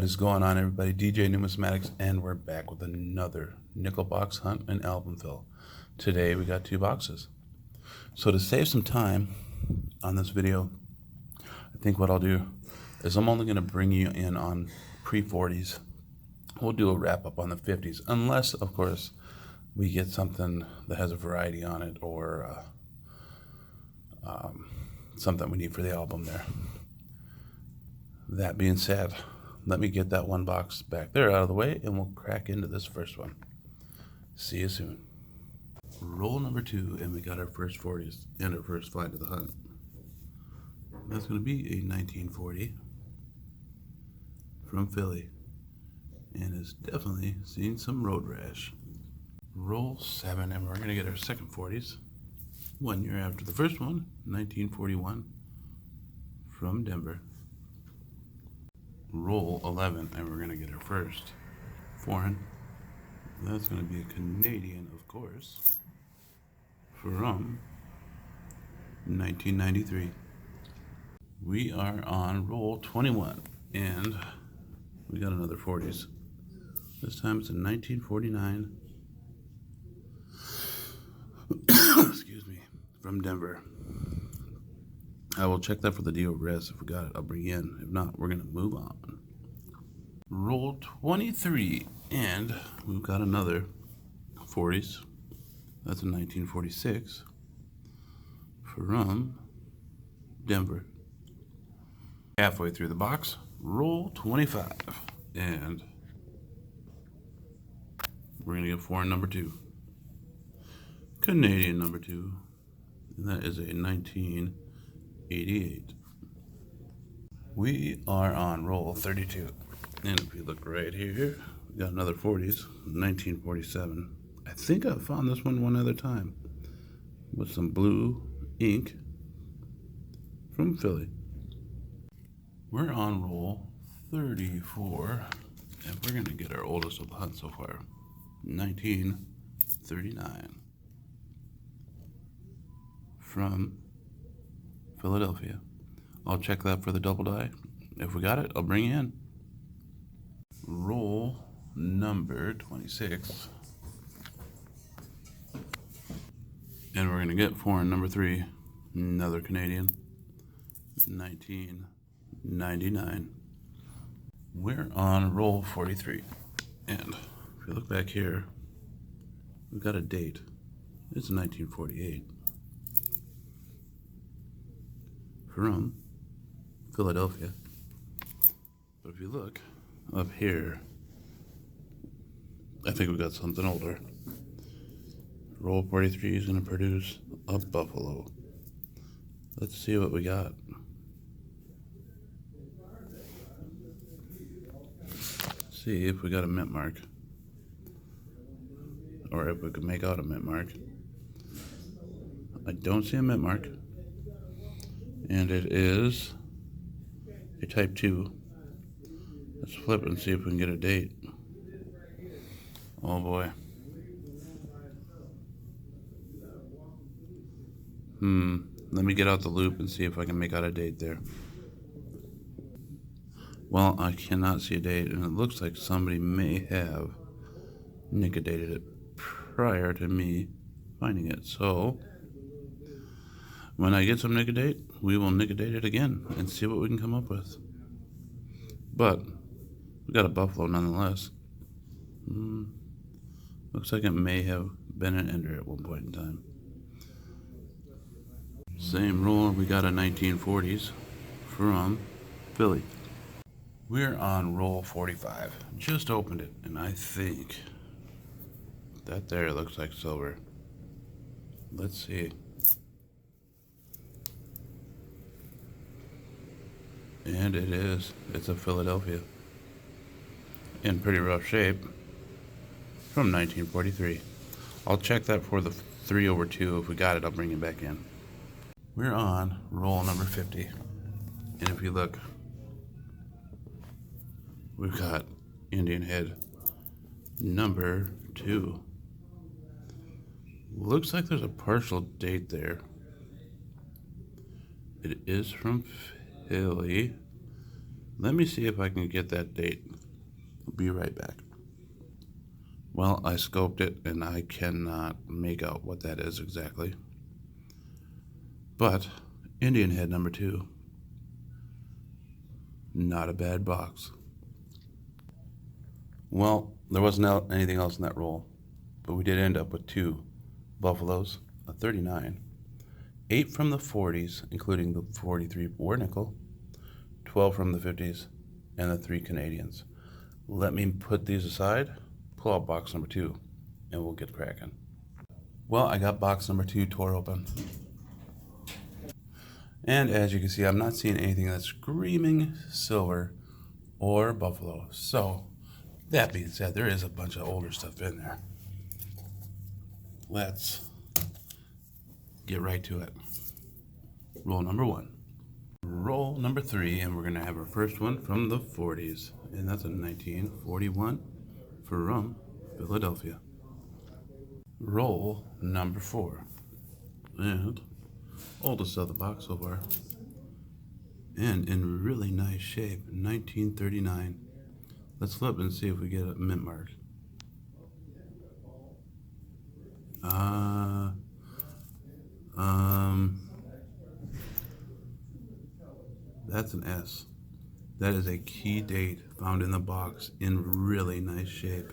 What is going on, everybody? DJ Numismatics, and we're back with another nickel box hunt and album fill. Today we got 2 boxes. So to save some time on this video, I think what I'll do is I'm only going to bring you in on pre-40s. We'll do a wrap up on the 50s, unless, of course, we get something that has a variety on it or something we need for the album there. That being said, let me get that one box back there out of the way and we'll crack into this first one. See you soon. Roll number 2, and we got our first 40s and our first flight of the hunt. That's going to be a 1940 from Philly, and it's definitely seen some road rash. Roll 7, and we're going to get our second 40s 1 year after the first one, 1941 from Denver. Roll 11, and we're going to get our first foreign. That's going to be a Canadian, of course, from 1993. We are on roll 21, and we got another 40s. This time it's a 1949. Excuse me, from Denver. I will check that for the deal res. If we got it, I'll bring it in. If not, we're going to move on. Roll 23, and we've got another 40s. That's a 1946 from Denver. Halfway through the box, roll 25, and we're going to get foreign number 2. Canadian number 2, and that is a 1988. We are on roll 32, and if you look right here, we got another 40s, 1947. I think I found this one other time with some blue ink from Philly. We're on roll 34, and we're going to get our oldest of the hunt so far, 1939 from Philadelphia. I'll check that for the double die. If we got it, I'll bring it in. Roll number 26. And we're going to get foreign number 3, another Canadian, 1999. We're on roll 43. And if you look back here, we've got a date. It's 1948. From Philadelphia. But if you look up here, I think we got something older. Roll 43 is going to produce a buffalo. Let's see what we got. See if we got a mint mark, or if we could make out a mint mark. I don't see a mint mark, and it is a type 2. Let's flip and see if we can get a date. Oh boy. Let me get out the loop and see if I can make out a date there. Well, I cannot see a date, and it looks like somebody may have nickel-dated it prior to me finding it. So when I get some nickel-date, we will nickel-date it again and see what we can come up with. But we got a buffalo nonetheless. Looks like it may have been an ender at one point in time. Same roll, we got a 1940s from Philly. We're on roll 45. Just opened it, and I think that there looks like silver. Let's see. And it is. It's a Philadelphia. In pretty rough shape. From 1943. I'll check that for the 3/2. If we got it, I'll bring it back in. We're on roll number 50. And if you look, we've got Indian head number 2. Looks like there's a partial date there. It is from Philly. Let me see if I can get that date. I'll be right back. Well, I scoped it and I cannot make out what that is exactly. But Indian Head number 2. Not a bad box. Well, there wasn't anything else in that roll, but we did end up with 2 Buffaloes, a 39, 8 from the 40s, including the 43 War Nickel, 12 from the 50s, and the 3 Canadians. Let me put these aside, pull out box number 2, and we'll get cracking. Well, I got box number 2 tore open. And as you can see, I'm not seeing anything that's screaming silver or buffalo. So, that being said, there is a bunch of older stuff in there. Let's get right to it. Roll number 1. Roll number 3, and we're going to have our first one from the 40s. And that's a 1941 from Philadelphia. Roll number 4. And oldest of the box so far. And in really nice shape, 1939. Let's flip and see if we get a mint mark. That's an S. That is a key date found in the box in really nice shape.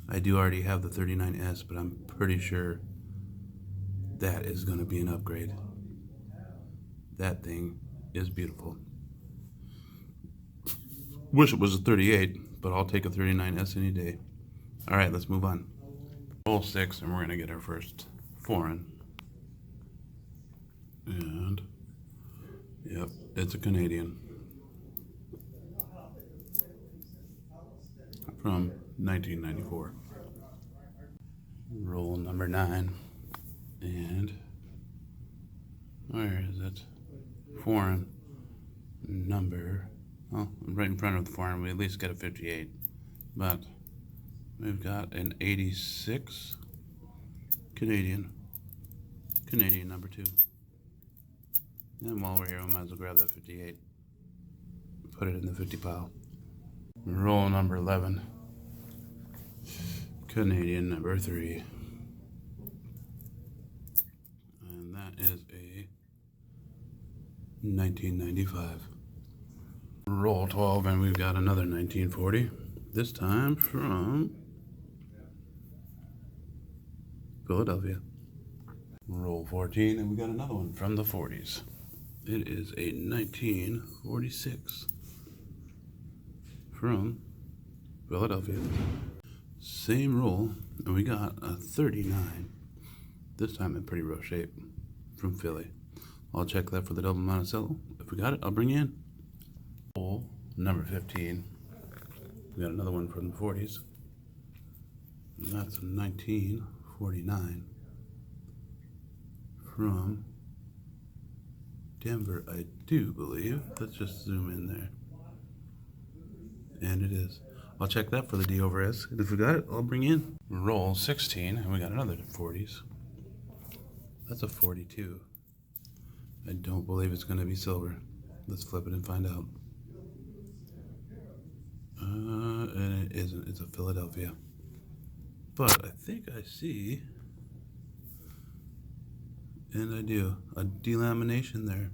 I do already have the 39S, but I'm pretty sure that is going to be an upgrade. That thing is beautiful. Wish it was a 38, but I'll take a 39S any day. All right, let's move on. Roll 6, and we're going to get our first foreign. And, yep, it's a Canadian. From 1994. Roll number 9. And, where is it? Foreign number, well, right in front of the foreign, we at least got a 58. But we've got an 86 Canadian number 2. And while we're here, we might as well grab that 58. Put it in the 50 pile. Roll number 11. Canadian number 3. And that is a 1995. Roll 12, and we've got another 1940. This time from Philadelphia. Roll 14, and we got another one from the 40s. It is a 1946 from Philadelphia. Same roll, and we got a 39. This time in pretty rough shape from Philly. I'll check that for the double Monticello. If we got it, I'll bring you in. Roll number 15. We got another one from the 40s. And that's a 1949 from Denver, I do believe. Let's just zoom in there. And it is. I'll check that for the D over S. And if we got it, I'll bring you in. Roll 16, and we got another 40s. That's a 42. I don't believe it's going to be silver. Let's flip it and find out. And it isn't. It's a Philadelphia. But I think I see, and I do, a delamination there.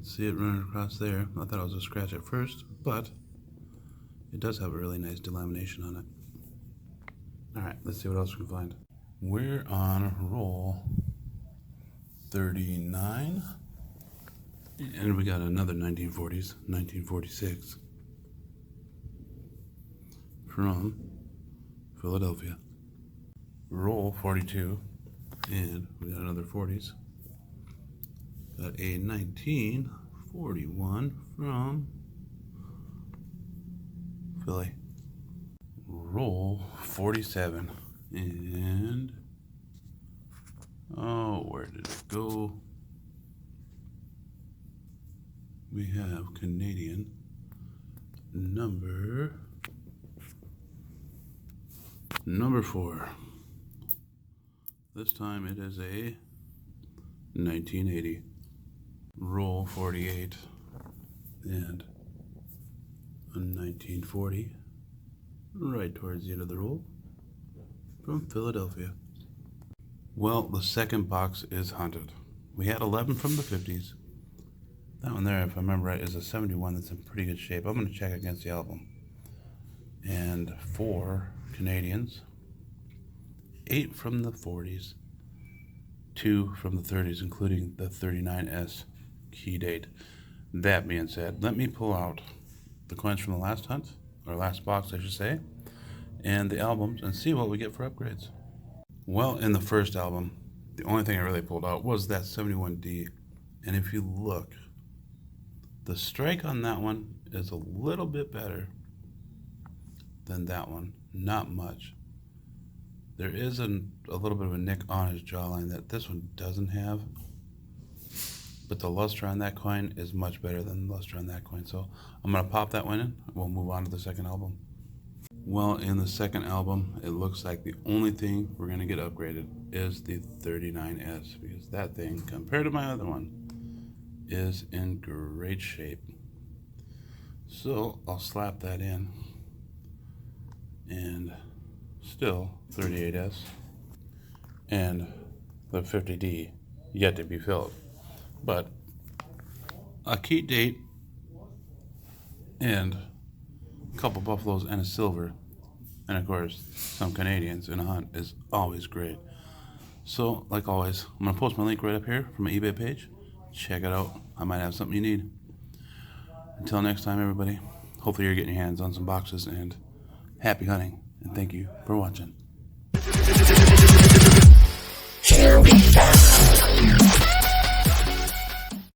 See it running across there. I thought it was a scratch at first, but it does have a really nice delamination on it. All right, let's see what else we can find. We're on roll 39, and we got another 1940s, 1946 from Philadelphia. Roll 42, and we got another 40s. Got a 1941 from Philly. Roll 47, and oh, where did it go? We have Canadian number 4. This time it is a 1980. Roll 48, and a 1940, right towards the end of the roll, from Philadelphia. Well, the second box is hunted. We had 11 from the 50s. That one there, if I remember right, is a 71 that's in pretty good shape. I'm going to check against the album. And 4 Canadians, 8 from the 40s, 2 from the 30s, including the 39S key date. That being said, let me pull out the coins from the last hunt, or last box I should say, and the albums, and see what we get for upgrades. Well, in the first album, the only thing I really pulled out was that 71D, and if you look, the strike on that one is a little bit better than that one. Not much. There is a little bit of a nick on his jawline that this one doesn't have, but the luster on that coin is much better than the luster on that coin. So I'm going to pop that one in. We'll move on to the second album. Well, in the second album, it looks like the only thing we're going to get upgraded is the 39S, because that thing, compared to my other one, is in great shape. So I'll slap that in, and still 38S, and the 50D yet to be filled, but a key date and a couple buffaloes and a silver, and of course some Canadians in a hunt is always great. So like always, I'm going to post my link right up here from my eBay page. Check it out. I might have something you need. Until next time, everybody, hopefully you're getting your hands on some boxes, and happy hunting, and thank you for watching.